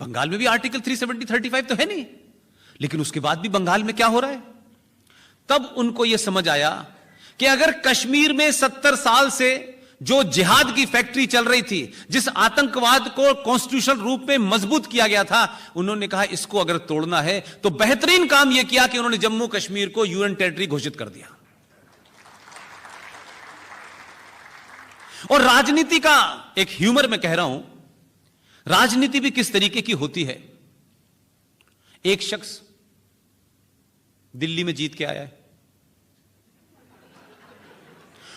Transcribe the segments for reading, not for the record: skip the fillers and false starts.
बंगाल में भी आर्टिकल 370, 35 तो है नहीं, लेकिन उसके बाद भी बंगाल में क्या हो रहा है। तब उनको यह समझ आया कि अगर कश्मीर में 70 साल से जो जिहाद की फैक्ट्री चल रही थी, जिस आतंकवाद को कॉन्स्टिट्यूशनल रूप में मजबूत किया गया था, उन्होंने कहा इसको अगर तोड़ना है तो बेहतरीन काम यह किया कि उन्होंने जम्मू कश्मीर को यूएन टेरिटरी घोषित कर दिया। और राजनीति का एक ह्यूमर मैं कह रहा हूं, राजनीति भी किस तरीके की होती है। एक शख्स दिल्ली में जीत के आया है,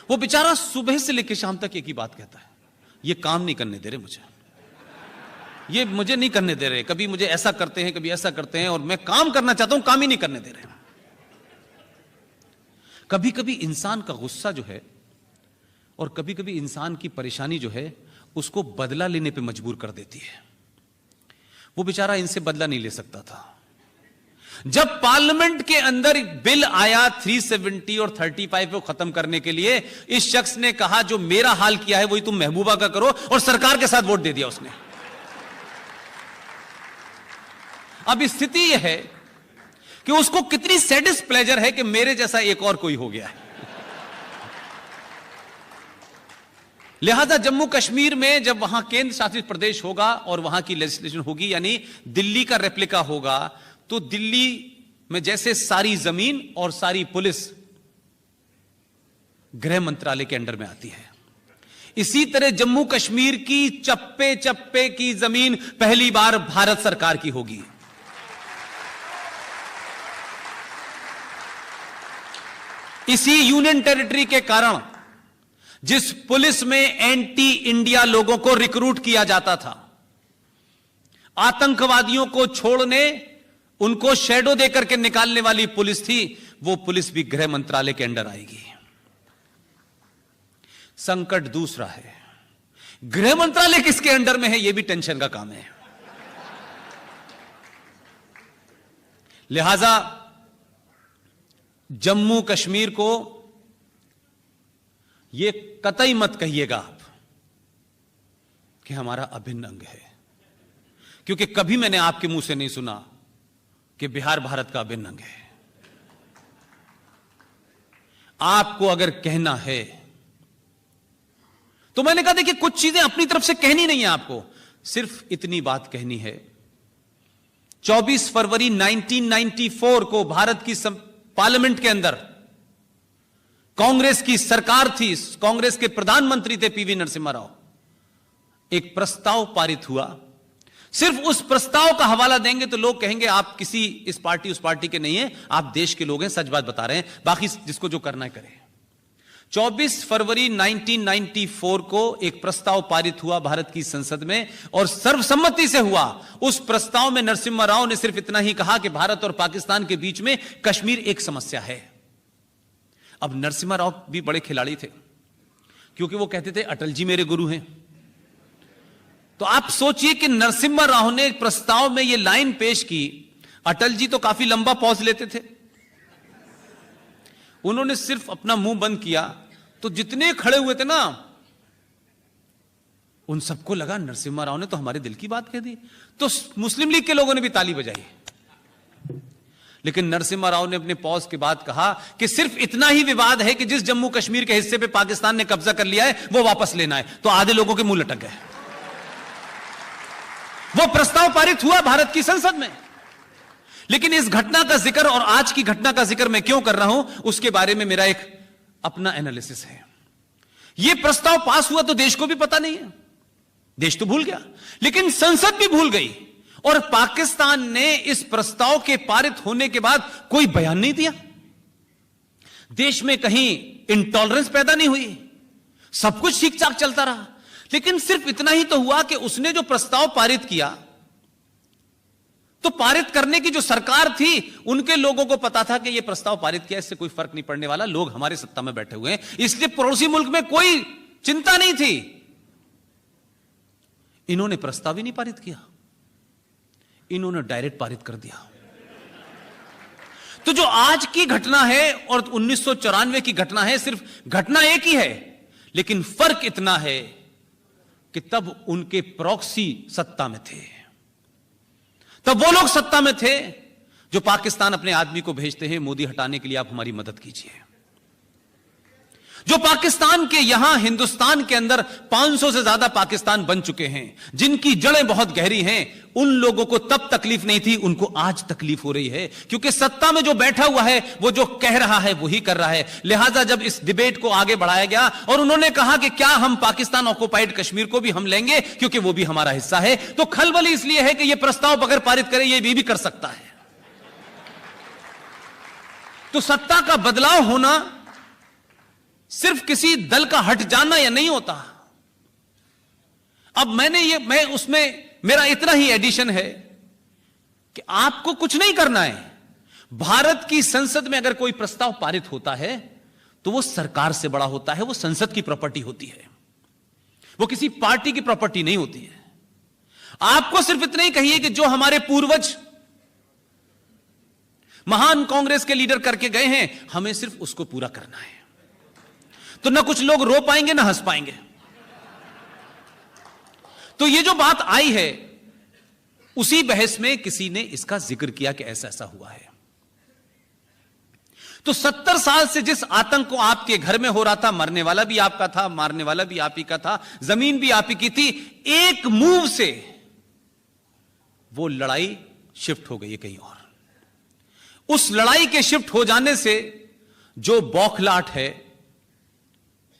वो बेचारा सुबह से लेकर शाम तक एक ही बात कहता है, ये काम नहीं करने दे रहे मुझे, ये मुझे नहीं करने दे रहे, कभी मुझे ऐसा करते हैं कभी ऐसा करते हैं, और मैं काम करना चाहता हूं काम ही नहीं करने दे रहे। कभी कभी इंसान का गुस्सा जो है और कभी कभी इंसान की परेशानी जो है उसको बदला लेने पे मजबूर कर देती है। वो बेचारा इनसे बदला नहीं ले सकता था। जब पार्लियामेंट के अंदर बिल आया 370 और 35 को खत्म करने के लिए, इस शख्स ने कहा जो मेरा हाल किया है वही तुम महबूबा का करो, और सरकार के साथ वोट दे दिया उसने। अब स्थिति यह है कि उसको कितनी सैडिस्ट प्लेजर है कि मेरे जैसा एक और कोई हो गया है। लिहाजा जम्मू कश्मीर में जब वहां केंद्र शासित प्रदेश होगा और वहां की लेजिस्लेशन होगी, यानी दिल्ली का रेप्लिका होगा, तो दिल्ली में जैसे सारी जमीन और सारी पुलिस गृह मंत्रालय के अंडर में आती है, इसी तरह जम्मू कश्मीर की चप्पे चप्पे की जमीन पहली बार भारत सरकार की होगी। इसी यूनियन टेरिटरी के कारण जिस पुलिस में एंटी इंडिया लोगों को रिक्रूट किया जाता था, आतंकवादियों को छोड़ने, उनको शेडो देकर के निकालने वाली पुलिस थी, वो पुलिस भी गृह मंत्रालय के अंडर आएगी। संकट दूसरा है, गृह मंत्रालय किसके अंडर में है, यह भी टेंशन का काम है। लिहाजा जम्मू कश्मीर को यह कतई मत कहिएगा आप कि हमारा अभिन्न अंग है, क्योंकि कभी मैंने आपके मुंह से नहीं सुना कि बिहार भारत का अभिन्न अंग है। आपको अगर कहना है तो मैंने कहा देखिए कुछ चीजें अपनी तरफ से कहनी नहीं है, आपको सिर्फ इतनी बात कहनी है। 24 फरवरी 1994 को भारत की पार्लियामेंट के अंदर कांग्रेस की सरकार थी, कांग्रेस के प्रधानमंत्री थे पीवी नरसिम्हा राव, एक प्रस्ताव पारित हुआ। सिर्फ उस प्रस्ताव का हवाला देंगे तो लोग कहेंगे आप किसी इस पार्टी उस पार्टी के नहीं हैं, आप देश के लोग हैं, सच बात बता रहे हैं, बाकी जिसको जो करना है करे। 24 फरवरी 1994 को एक प्रस्ताव पारित हुआ भारत की संसद में और सर्वसम्मति से हुआ। उस प्रस्ताव में नरसिम्हा राव ने सिर्फ इतना ही कहा कि भारत और पाकिस्तान के बीच में कश्मीर एक समस्या है। अब नरसिम्हा राव भी बड़े खिलाड़ी थे, क्योंकि वो कहते थे अटल जी मेरे गुरु हैं। तो आप सोचिए कि नरसिम्हा राव ने प्रस्ताव में यह लाइन पेश की, अटल जी तो काफी लंबा पॉज लेते थे, उन्होंने सिर्फ अपना मुंह बंद किया तो जितने खड़े हुए थे ना, उन सबको लगा नरसिम्हा राव ने तो हमारे दिल की बात कह दी। तो मुस्लिम लीग के लोगों ने भी ताली बजाई, लेकिन नरसिम्हा राव ने अपने पॉज के बाद कहा कि सिर्फ इतना ही विवाद है कि जिस जम्मू कश्मीर के हिस्से पे पाकिस्तान ने कब्जा कर लिया है वो वापस लेना है। तो आधे लोगों के मुंह लटक गए। वो प्रस्ताव पारित हुआ भारत की संसद में। लेकिन इस घटना का जिक्र और आज की घटना का जिक्र मैं क्यों कर रहा हूं, उसके बारे में मेरा एक अपना एनालिसिस है। यह प्रस्ताव पास हुआ तो देश को भी पता नहीं है, देश तो भूल गया, लेकिन संसद भी भूल गई। और पाकिस्तान ने इस प्रस्ताव के पारित होने के बाद कोई बयान नहीं दिया। देश में कहीं इंटॉलरेंस पैदा नहीं हुई, सब कुछ ठीक ठाक चलता रहा। लेकिन सिर्फ इतना ही तो हुआ कि उसने जो प्रस्ताव पारित किया, तो पारित करने की जो सरकार थी उनके लोगों को पता था कि यह प्रस्ताव पारित किया, इससे कोई फर्क नहीं पड़ने वाला, लोग हमारे सत्ता में बैठे हुए हैं, इसलिए पड़ोसी मुल्क में कोई चिंता नहीं थी। इन्होंने प्रस्ताव ही नहीं पारित किया, इन्होंने डायरेक्ट पारित कर दिया। तो जो आज की घटना है और 1994 की घटना है, सिर्फ घटना एक ही है, लेकिन फर्क इतना है कि तब उनके प्रॉक्सी सत्ता में थे। तब वो लोग सत्ता में थे जो पाकिस्तान अपने आदमी को भेजते हैं, मोदी हटाने के लिए आप हमारी मदद कीजिए। जो पाकिस्तान के यहां हिंदुस्तान के अंदर 500 से ज्यादा पाकिस्तान बन चुके हैं, जिनकी जड़ें बहुत गहरी हैं, उन लोगों को तब तकलीफ नहीं थी, उनको आज तकलीफ हो रही है, क्योंकि सत्ता में जो बैठा हुआ है वो जो कह रहा है वही कर रहा है। लिहाजा जब इस डिबेट को आगे बढ़ाया गया और उन्होंने कहा कि क्या हम पाकिस्तान ऑक्युपाइड कश्मीर को भी हम लेंगे क्योंकि वो भी हमारा हिस्सा है, तो खलबली इसलिए है कि यह प्रस्ताव अगर पारित करे ये भी कर सकता है। तो सत्ता का बदलाव होना सिर्फ किसी दल का हट जाना या नहीं होता। अब मैं उसमें मेरा इतना ही एडिशन है कि आपको कुछ नहीं करना है। भारत की संसद में अगर कोई प्रस्ताव पारित होता है तो वो सरकार से बड़ा होता है, वो संसद की प्रॉपर्टी होती है, वो किसी पार्टी की प्रॉपर्टी नहीं होती है। आपको सिर्फ इतना ही कहिए कि जो हमारे पूर्वज महान कांग्रेस के लीडर करके गए हैं, हमें सिर्फ उसको पूरा करना है। तो ना कुछ लोग रो पाएंगे ना हंस पाएंगे। तो ये जो बात आई है, उसी बहस में किसी ने इसका जिक्र किया कि ऐसा ऐसा हुआ है। तो 70 साल से जिस आतंक को आपके घर में हो रहा था, मरने वाला भी आपका था, मारने वाला भी आप ही का था, जमीन भी आप ही की थी, एक मूव से वो लड़ाई शिफ्ट हो गई है कहीं और। उस लड़ाई के शिफ्ट हो जाने से जो बौखलाहट है,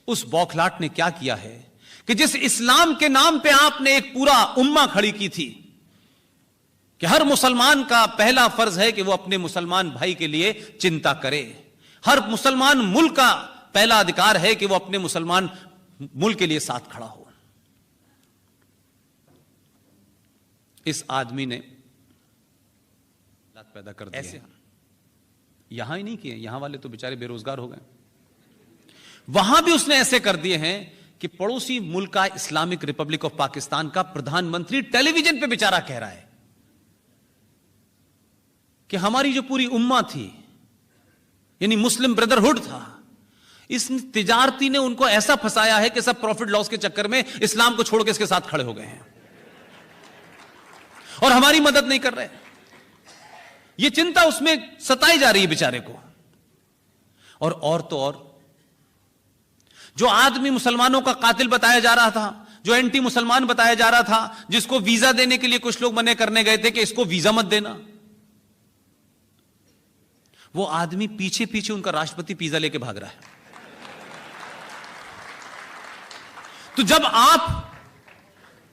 उस बौखलाहट ने क्या किया है कि जिस इस्लाम के नाम पे आपने एक पूरा उम्मा खड़ी की थी कि हर मुसलमान का पहला फर्ज है कि वो अपने मुसलमान भाई के लिए चिंता करे, हर मुसलमान मुल्क का पहला अधिकार है कि वो अपने मुसलमान मुल्क के लिए साथ खड़ा हो, इस आदमी ने पैदा कर दिया। ऐसे यहां ही नहीं किए, यहां वाले तो बेचारे बेरोजगार हो गए, वहां भी उसने ऐसे कर दिए हैं कि पड़ोसी मुल्क का इस्लामिक रिपब्लिक ऑफ पाकिस्तान का प्रधानमंत्री टेलीविजन पे बेचारा कह रहा है कि हमारी जो पूरी उम्मा थी, यानी मुस्लिम ब्रदरहुड था, इस तिजारती ने उनको ऐसा फंसाया है कि सब प्रॉफिट लॉस के चक्कर में इस्लाम को छोड़ के इसके साथ खड़े हो गए हैं और हमारी मदद नहीं कर रहे। यह चिंता उसमें सताई जा रही है बेचारे को। और तो और जो आदमी मुसलमानों का कातिल बताया जा रहा था, जो एंटी मुसलमान बताया जा रहा था, जिसको वीजा देने के लिए कुछ लोग मने करने गए थे कि इसको वीजा मत देना, वो आदमी पीछे पीछे उनका राष्ट्रपति पिज्जा लेके भाग रहा है। तो जब आप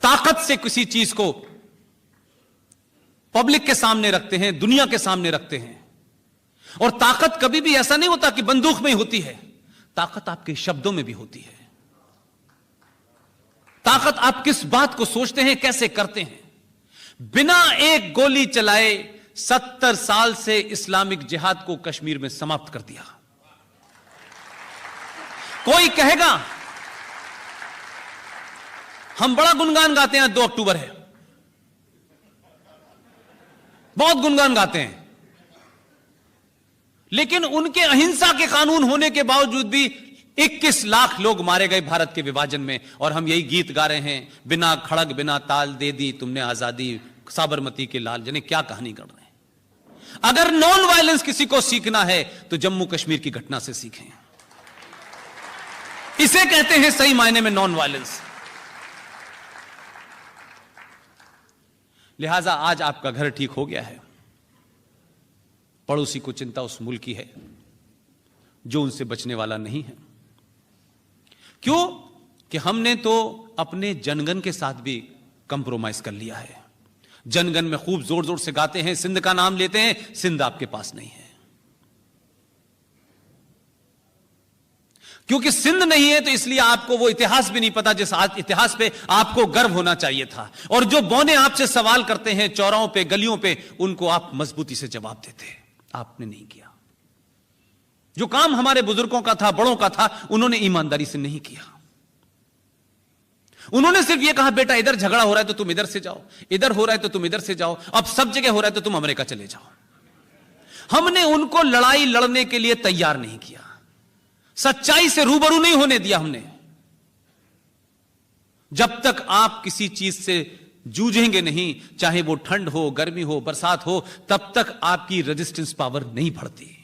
ताकत से किसी चीज को पब्लिक के सामने रखते हैं, दुनिया के सामने रखते हैं, और ताकत कभी भी ऐसा नहीं होता कि बंदूक में ही होती है, ताकत आपके शब्दों में भी होती है। ताकत आप किस बात को सोचते हैं, कैसे करते हैं। बिना एक गोली चलाए 70 साल से इस्लामिक जिहाद को कश्मीर में समाप्त कर दिया। कोई कहेगा हम बड़ा गुणगान गाते हैं, 2 अक्टूबर है, बहुत गुणगान गाते हैं, लेकिन उनके अहिंसा के कानून होने के बावजूद भी 21 लाख लोग मारे गए भारत के विभाजन में, और हम यही गीत गा रहे हैं, बिना खड़ग बिना ताल दे दी तुमने आजादी, साबरमती के लाल, जाने क्या कहानी कर रहे हैं। अगर नॉन वायलेंस किसी को सीखना है तो जम्मू कश्मीर की घटना से सीखें। इसे कहते हैं सही मायने में नॉन वायलेंस। लिहाजा आज आपका घर ठीक हो गया है, पड़ोसी को चिंता उस मुल्क की है जो उनसे बचने वाला नहीं है। क्यों? कि हमने तो अपने जनगण के साथ भी कंप्रोमाइज कर लिया है। जनगण में खूब जोर जोर से गाते हैं, सिंध का नाम लेते हैं, सिंध आपके पास नहीं है, क्योंकि सिंध नहीं है तो इसलिए आपको वो इतिहास भी नहीं पता जिस इतिहास पे आपको गर्व होना चाहिए था। और जो बौने आपसे सवाल करते हैं चौराहों पे, गलियों पे, उनको आप मजबूती से जवाब देते हैं। आपने नहीं किया। जो काम हमारे बुजुर्गों का था, बड़ों का था, उन्होंने ईमानदारी से नहीं किया। उन्होंने सिर्फ यह कहा बेटा इधर झगड़ा हो रहा है तो तुम इधर से जाओ, इधर हो रहा है तो तुम इधर से जाओ, अब सब जगह हो रहा है तो तुम अमेरिका चले जाओ। हमने उनको लड़ाई लड़ने के लिए तैयार नहीं किया, सच्चाई से रूबरू नहीं होने दिया हमने। जब तक आप किसी चीज से जूझेंगे नहीं, चाहे वो ठंड हो, गर्मी हो, बरसात हो, तब तक आपकी रेजिस्टेंस पावर नहीं बढ़ती।